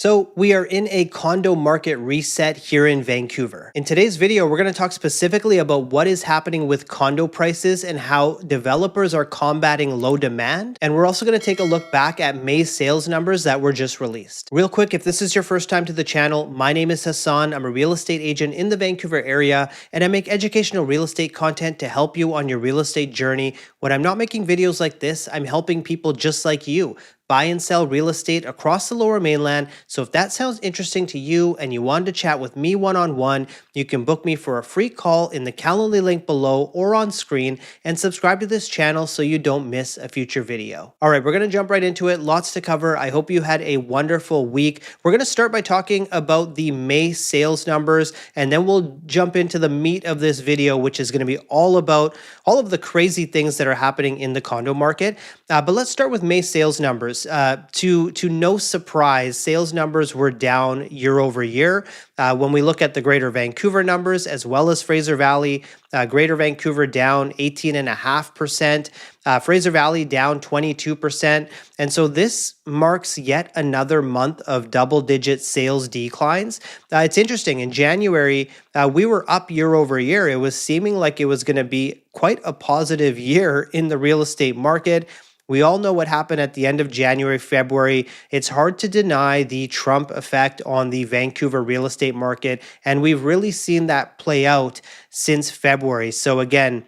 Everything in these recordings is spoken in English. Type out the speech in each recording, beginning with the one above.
So we are in a condo market reset here in Vancouver. In today's video, we're going to talk specifically about what is happening with condo prices and how developers are combating low demand. And we're also going to take a look back at May's sales numbers that were just released. Real quick, if this is your first time to the channel, my name is Hassan. I'm a real estate agent in the Vancouver area, and I make educational real estate content to help you on your real estate journey. When I'm not making videos like this, I'm helping people just like you buy and sell real estate across the Lower Mainland. So if that sounds interesting to you and you wanted to chat with me one-on-one, you can book me for a free call in the Calendly link below or on screen, and subscribe to this channel so you don't miss a future video. All right, we're going to jump right into it. Lots to cover. I hope you had a wonderful week. We're going to start by talking about the May sales numbers, and then we'll jump into the meat of this video, which is going to be all about all of the crazy things that are happening in the condo market. But let's start with May sales numbers. To no surprise, sales numbers were down year over year. When we look at the Greater Vancouver numbers as well as Fraser Valley, Greater Vancouver down 18.5%, Fraser Valley down 22%. And so this marks yet another month of double-digit sales declines. It's interesting. In January, we were up year over year. It was seeming like it was going to be quite a positive year in the real estate market. We all know what happened at the end of January, February. It's hard to deny the Trump effect on the Vancouver real estate market, and we've really seen that play out since February. So again,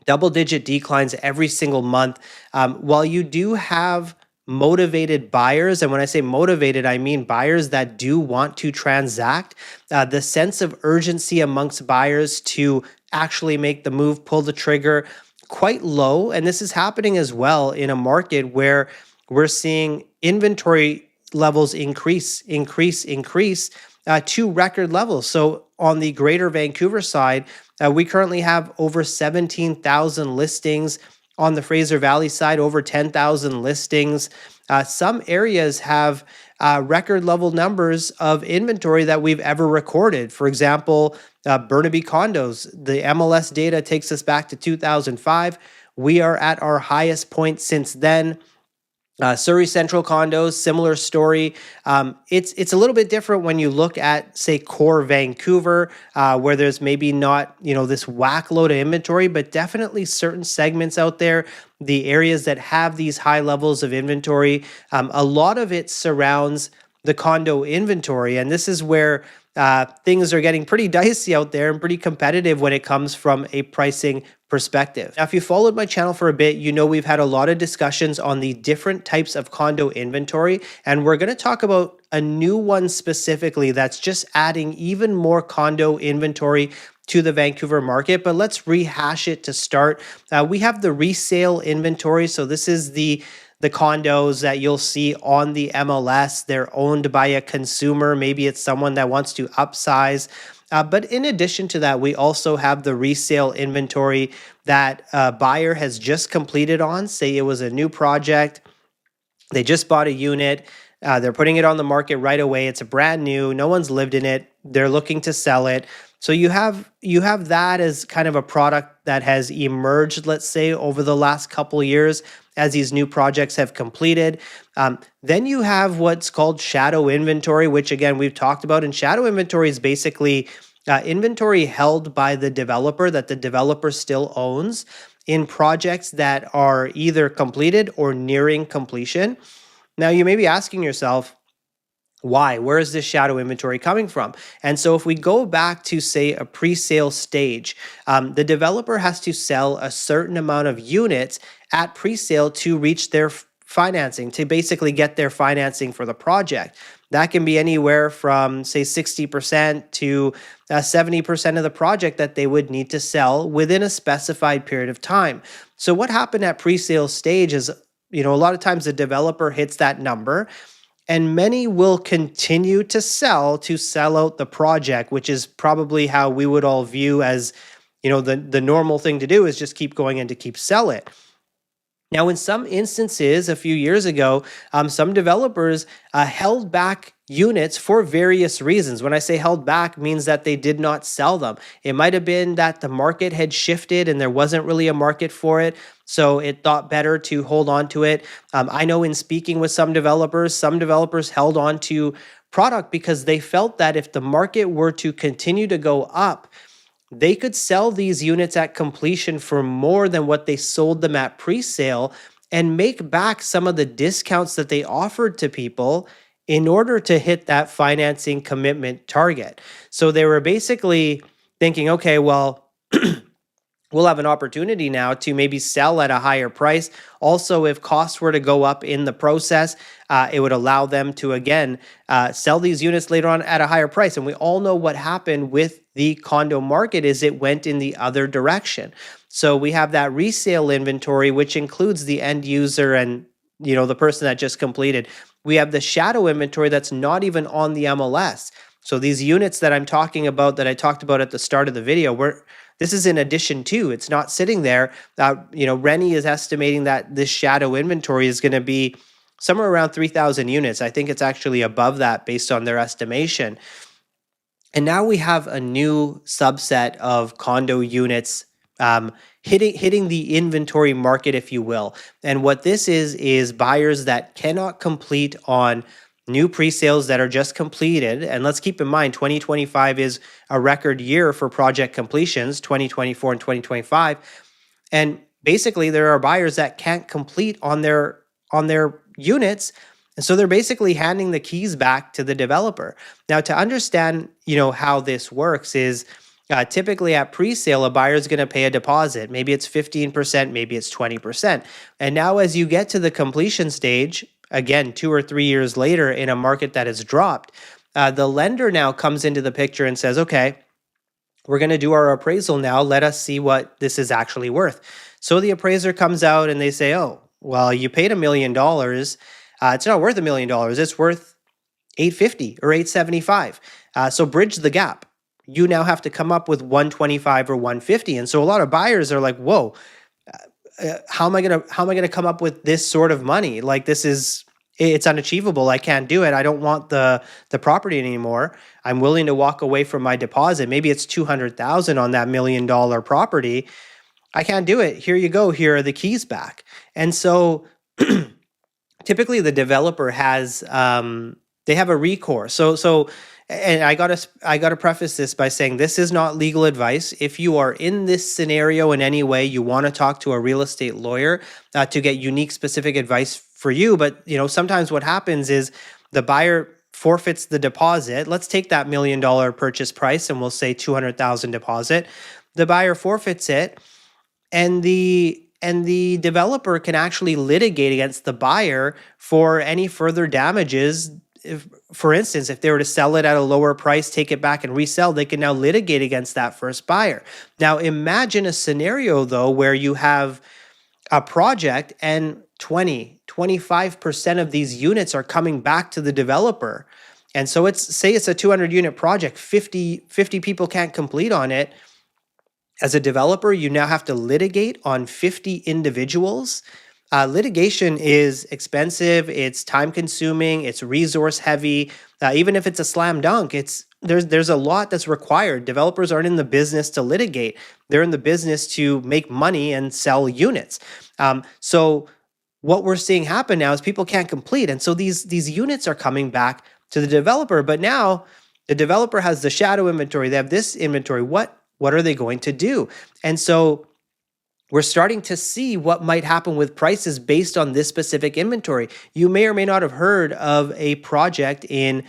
double-digit declines every single month. While you do have motivated buyers, and when I say motivated, I mean buyers that do want to transact, the sense of urgency amongst buyers to actually make the move, pull the trigger, quite low. And this is happening as well in a market where we're seeing inventory levels increase to record levels. So on the Greater Vancouver side, we currently have over 17,000 listings. On the Fraser Valley side, over 10,000 listings. Some areas have record level numbers of inventory that we've ever recorded. For example, Burnaby Condos, the MLS data takes us back to 2005. We are at our highest point since then. Surrey Central Condos, similar story. It's a little bit different when you look at, say, core Vancouver, where there's maybe not, this whack load of inventory, but definitely certain segments out there, the areas that have these high levels of inventory. A lot of it surrounds the condo inventory, and this is where things are getting pretty dicey out there and pretty competitive when it comes from a pricing perspective. Now, if you followed my channel for a bit, you know we've had a lot of discussions on the different types of condo inventory, and we're going to talk about a new one specifically that's just adding even more condo inventory to the Vancouver market. But let's rehash it to start. We have the resale inventory. So this is the condos that you'll see on the MLS. They're owned by a consumer. Maybe it's someone that wants to upsize. But in addition to that, we also have the resale inventory that a buyer has just completed on. Say it was a new project. They just bought a unit. They're putting it on the market right away. It's a brand new. No one's lived in it. They're looking to sell it. So you have that as kind of a product that has emerged, let's say, over the last couple of years as these new projects have completed. Then you have what's called shadow inventory, which again, we've talked about. And shadow inventory is basically inventory held by the developer that the developer still owns in projects that are either completed or nearing completion. Now, you may be asking yourself, why? Where is this shadow inventory coming from? And so if we go back to, say, a pre-sale stage, the developer has to sell a certain amount of units at pre-sale to reach their financing, to basically get their financing for the project. That can be anywhere from, say, 60% to 70% of the project that they would need to sell within a specified period of time. So what happened at pre-sale stage is, a lot of times the developer hits that number, and many will continue to sell out the project, which is probably how we would all view as, the normal thing to do is just keep going and to keep sell it. Now, in some instances, a few years ago, some developers held back units for various reasons. When I say held back, means that they did not sell them. It might have been that the market had shifted and there wasn't really a market for it, so it thought better to hold on to it. I know in speaking with some developers held on to product because they felt that if the market were to continue to go up, they could sell these units at completion for more than what they sold them at pre-sale and make back some of the discounts that they offered to people in order to hit that financing commitment target. So they were basically thinking, okay, well, we'll have an opportunity now to maybe sell at a higher price. Also, if costs were to go up in the process, it would allow them to, again, sell these units later on at a higher price. And we all know what happened with the condo market is it went in the other direction. So we have that resale inventory, which includes the end user and the person that just completed. We have the shadow inventory that's not even on the MLS. So these units that I'm talking about, that I talked about at the start of the video, this is in addition to, it's not sitting there. Rennie is estimating that this shadow inventory is going to be somewhere around 3,000 units. I think it's actually above that based on their estimation. And now we have a new subset of condo units hitting the inventory market, if you will. And what this is buyers that cannot complete on new pre-sales that are just completed. And let's keep in mind, 2025 is a record year for project completions, 2024 and 2025. And basically, there are buyers that can't complete on their units. And so they're basically handing the keys back to the developer. Now, to understand, how this works is typically at pre-sale, a buyer is going to pay a deposit. Maybe it's 15%, maybe it's 20%. And now as you get to the completion stage, again, 2 or 3 years later in a market that has dropped, the lender now comes into the picture and says, okay, we're going to do our appraisal now. Let us see what this is actually worth. So the appraiser comes out and they say, oh, well, you paid $1 million. It's not worth $1 million. It's worth $850 or $875. So bridge the gap. You now have to come up with $125 or $150. And so a lot of buyers are like, whoa, how am I gonna come up with this sort of money? Like, it's unachievable. I can't do it. I don't want the property anymore. I'm willing to walk away from my deposit. Maybe it's $200,000 on that $1 million property. I can't do it. Here you go. Here are the keys back. And so typically the developer has they have a recourse. So and I gotta preface this by saying this is not legal advice. If you are in this scenario in any way, you want to talk to a real estate lawyer to get unique, specific advice for you. But sometimes what happens is the buyer forfeits the deposit. Let's take that $1 million purchase price, and we'll say $200,000 deposit. The buyer forfeits it, and the developer can actually litigate against the buyer for any further damages. For instance, if they were to sell it at a lower price, take it back and resell, they can now litigate against that first buyer. Now, imagine a scenario, though, where you have a project and 25% of these units are coming back to the developer. And so say it's a 200 unit project, 50 people can't complete on it. As a developer, you now have to litigate on 50 individuals. Litigation is expensive, it's time consuming, it's resource heavy. Even if it's a slam dunk, there's a lot that's required. Developers aren't in the business to litigate. They're in the business to make money and sell units. So what we're seeing happen now is people can't complete. And so these units are coming back to the developer. But now the developer has the shadow inventory. They have this inventory. What are they going to do? And so we're starting to see what might happen with prices based on this specific inventory. You may or may not have heard of a project in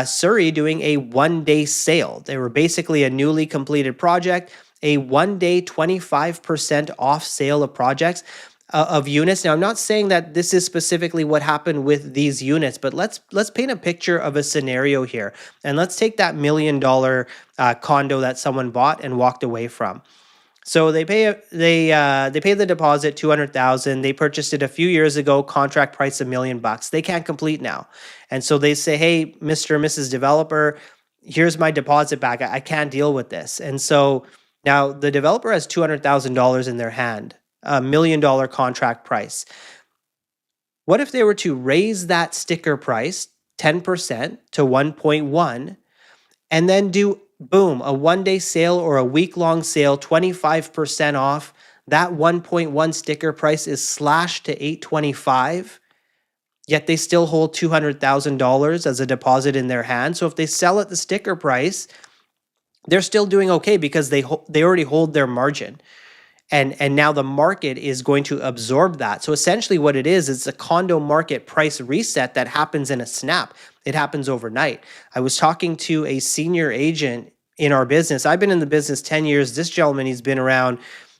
Surrey doing a one-day sale. They were basically a newly completed project, a one-day 25% off sale of projects of units. Now, I'm not saying that this is specifically what happened with these units, but let's paint a picture of a scenario here, and let's take that $1 million condo that someone bought and walked away from. So they pay the deposit, $200,000. They purchased it a few years ago, contract price $1 million. They can't complete now. And so they say, hey, Mr. and Mrs. Developer, here's my deposit back. I can't deal with this. And so now the developer has $200,000 in their hand. $1 million contract price. What if they were to raise that sticker price 10% to 1.1 and then do, boom, a 1-day sale or a week-long sale, 25% off? That 1.1 sticker price is slashed to 825, yet they still hold $200,000 as a deposit in their hand. So if they sell at the sticker price, they're still doing okay because they already hold their margin. And now the market is going to absorb that. So essentially what it is, it's a condo market price reset that happens in a snap. It happens overnight. I was talking to a senior agent in our business. I've been in the business 10 years. This gentleman, he's been around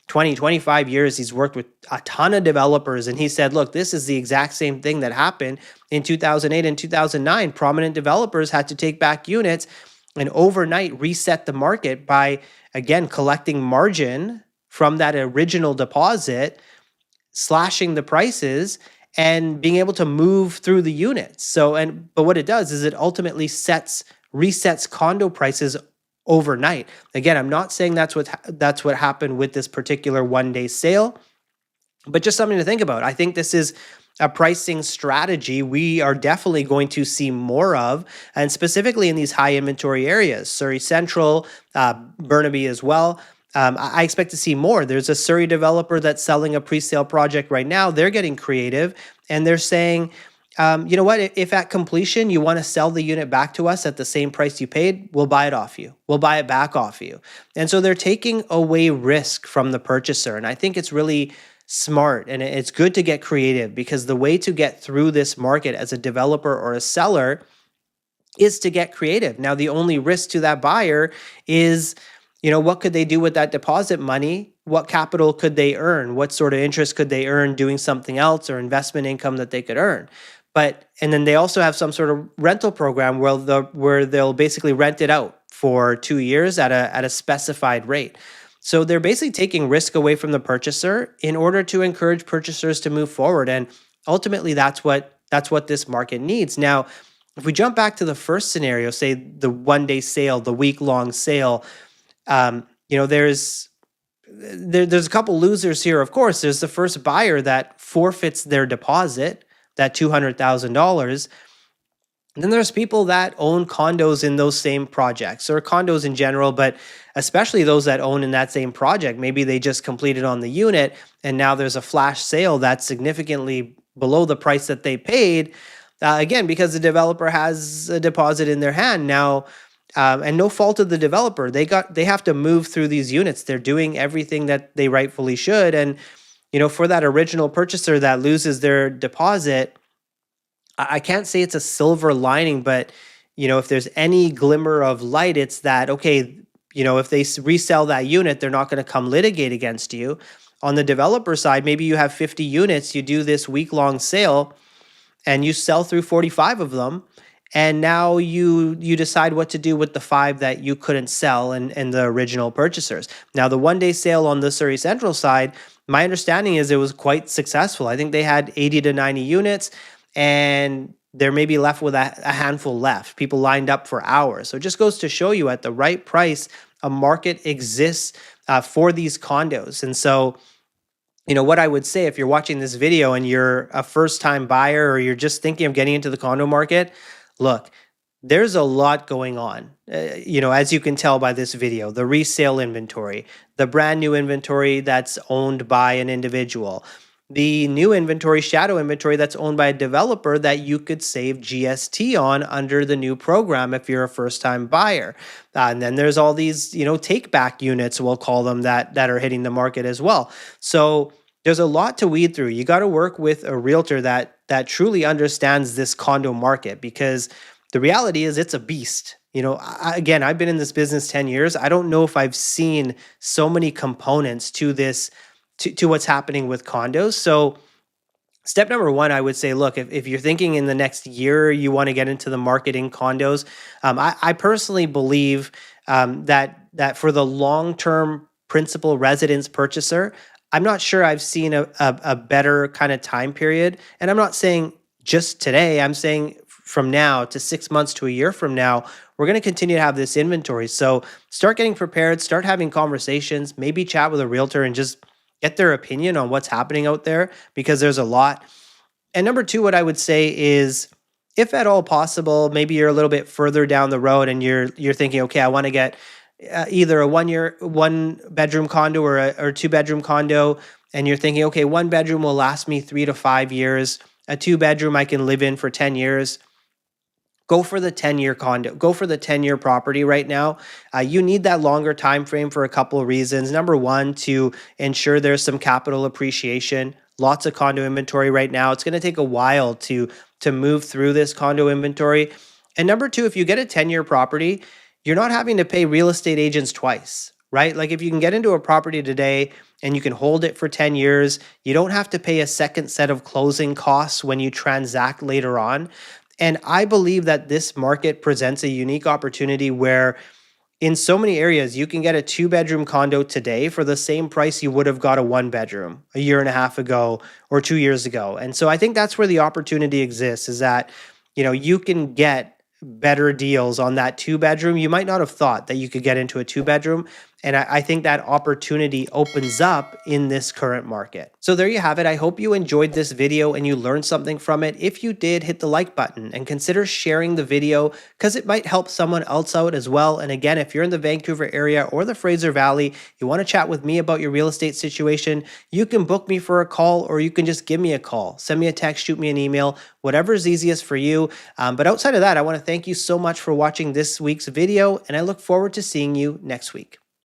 20, 25 years. He's worked with a ton of developers. And he said, look, this is the exact same thing that happened in 2008 and 2009. Prominent developers had to take back units and overnight reset the market by, again, collecting margin from that original deposit, slashing the prices, and being able to move through the units. But what it does is it ultimately resets condo prices overnight. Again, I'm not saying that's what happened with this particular 1-day sale, but just something to think about. I think this is a pricing strategy we are definitely going to see more of, and specifically in these high inventory areas, Surrey Central, Burnaby as well. I expect to see more. There's a Surrey developer that's selling a pre-sale project right now. They're getting creative and they're saying, you know what, if at completion you want to sell the unit back to us at the same price you paid, we'll buy it off you. We'll buy it back off you. And so they're taking away risk from the purchaser. And I think it's really smart and it's good to get creative, because the way to get through this market as a developer or a seller is to get creative. Now, the only risk to that buyer is, what could they do with that deposit money? What capital could they earn? What sort of interest could they earn doing something else, or investment income that they could earn? And then they also have some sort of rental program where they'll basically rent it out for 2 years at a specified rate. So they're basically taking risk away from the purchaser in order to encourage purchasers to move forward. And ultimately, that's what this market needs. Now, if we jump back to the first scenario, say the 1-day sale, the week-long sale, there's a couple losers here. Of course, there's the first buyer that forfeits their deposit, that $200,000. And then there's people that own condos in those same projects, or condos in general, but especially those that own in that same project. Maybe they just completed on the unit and now there's a flash sale that's significantly below the price that they paid, again, because the developer has a deposit in their hand now. And no fault of the developer. They have to move through these units. They're doing everything that they rightfully should. And, for that original purchaser that loses their deposit, I can't say it's a silver lining, but, if there's any glimmer of light, it's that, okay, if they resell that unit, they're not going to come litigate against you. On the developer side, maybe you have 50 units, you do this week-long sale, and you sell through 45 of them. And now you decide what to do with the 5 that you couldn't sell and the original purchasers. Now, the 1-day sale on the Surrey Central side, my understanding is it was quite successful. I think they had 80 to 90 units, and they're maybe left with a handful left. People lined up for hours. So it just goes to show you, at the right price, a market exists for these condos. And so, what I would say, if you're watching this video and you're a first-time buyer or you're just thinking of getting into the condo market, look, there's a lot going on, as you can tell by this video: the resale inventory, the brand new inventory that's owned by an individual, the new inventory, shadow inventory, that's owned by a developer that you could save GST on under the new program if you're a first-time buyer. And then there's all these, take-back units, we'll call them, that are hitting the market as well. So there's a lot to weed through. You got to work with a realtor that truly understands this condo market, because the reality is it's a beast. Again, I've been in this business 10 years. I don't know if I've seen so many components to this, to what's happening with condos. So step number one, I would say, look, if you're thinking in the next year you want to get into the market in condos, I personally believe that for the long-term principal residence purchaser, I'm not sure I've seen a better kind of time period. And I'm not saying just today, I'm saying from now to 6 months to a year from now, we're going to continue to have this inventory. So start getting prepared, start having conversations, maybe chat with a realtor and just get their opinion on what's happening out there because there's a lot. And number two, what I would say is, if at all possible, maybe you're a little bit further down the road and you're thinking, okay, I want to get either a 1 bedroom condo or a 2 bedroom condo, and you're thinking, okay, 1 bedroom will last me 3 to 5 years. A 2 bedroom I can live in for 10 years. Go for the 10-year condo. Go for the 10-year property right now. You need that longer time frame for a couple of reasons. Number one, to ensure there's some capital appreciation. Lots of condo inventory right now. It's going to take a while to move through this condo inventory. And number two, if you get a 10-year property, you're not having to pay real estate agents twice, right? Like if you can get into a property today and you can hold it for 10 years, you don't have to pay a second set of closing costs when you transact later on. And I believe that this market presents a unique opportunity where in so many areas, you can get a 2 bedroom condo today for the same price you would have got a 1 bedroom a year and a half ago or 2 years ago. And so I think that's where the opportunity exists, is that, you can get better deals on that 2 bedroom. You might not have thought that you could get into a 2 bedroom. And I think that opportunity opens up in this current market. So there you have it. I hope you enjoyed this video and you learned something from it. If you did, hit the like button and consider sharing the video because it might help someone else out as well. And again, if you're in the Vancouver area or the Fraser Valley, you want to chat with me about your real estate situation, you can book me for a call or you can just give me a call. Send me a text, shoot me an email, whatever is easiest for you. But outside of that, I want to thank you so much for watching this week's video and I look forward to seeing you next week.